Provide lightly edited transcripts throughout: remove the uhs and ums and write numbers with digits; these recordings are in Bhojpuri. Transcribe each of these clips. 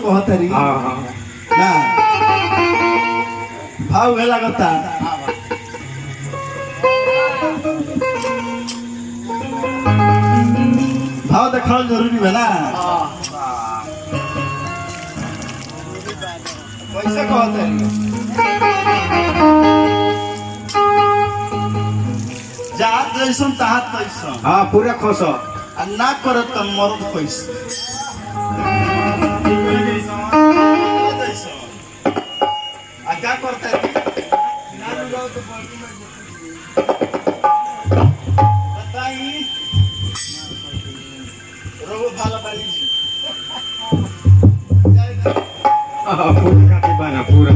कहतरी ना भाव है लगता भाव देखा जरूरी है ना कैसे कहतरी जात जैसन ताहत तैसन हाँ पूरा खुश हो ना करत त मरद पैसे आ क्या करता है बताई रोगो भाला पाली जी पूरा काटी बना पूरा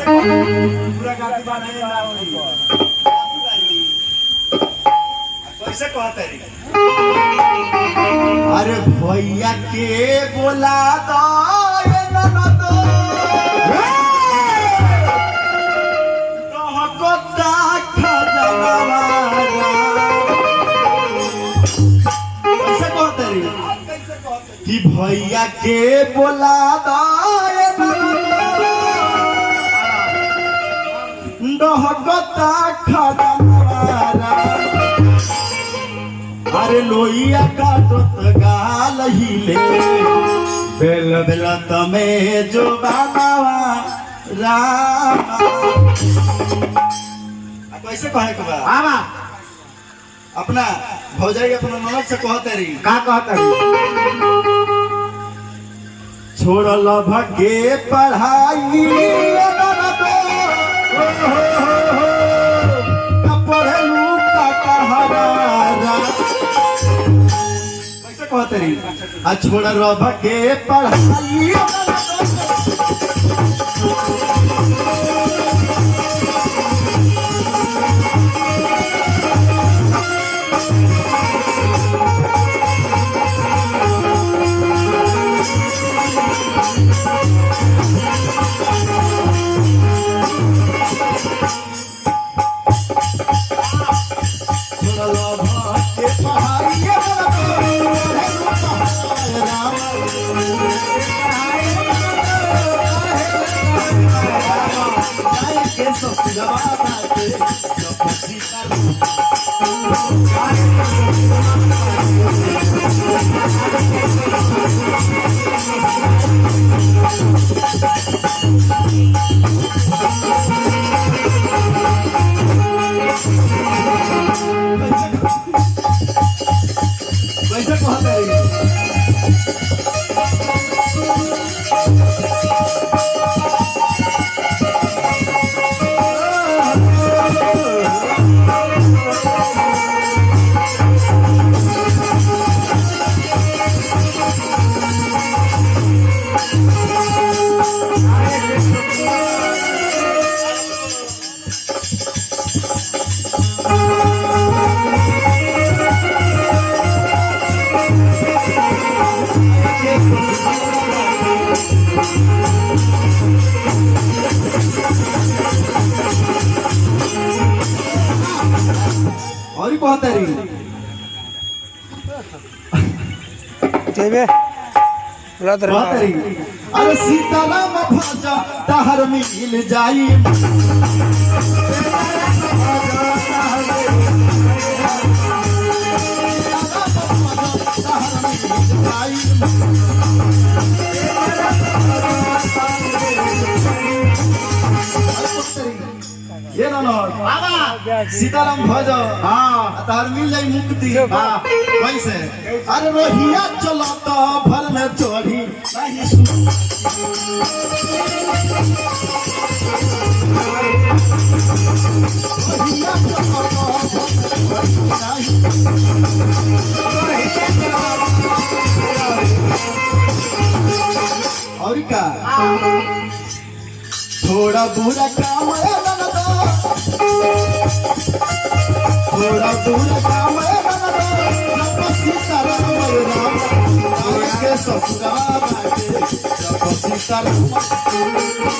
पूरा गाड़ी बनाए ना कैसे कहते रे अरे भैया के बोला दो ये ननद कहता खजनवा कैसे कहते रे कि भैया के बोला दो ये डहकता खजनवारा अरे लोहिया काटत गाल हिले बेल बेल तमे जो बानावा राम कैसे कहे के बा आवा अपना भौजाई अपना ननद से कहते रही का कहता छोड़ लभके पढ़ाई पढ़लू का कहरारा कैसे कहते रही आ छोड़ लभके पढ़ाई कैसे कहते रही और ही कहते रही कहते रही अरे सीताराम भाजा तहर मिल जाई ये ना सीताराम भज हाँ तार मिल जाई मुक्ति कैसे अरे रोहिया चलो तो भर में चोरी नहीं और का थोड़ा बुरा काम है थोड़ा बुरा काम है सीताराम के ससुराल सीताराम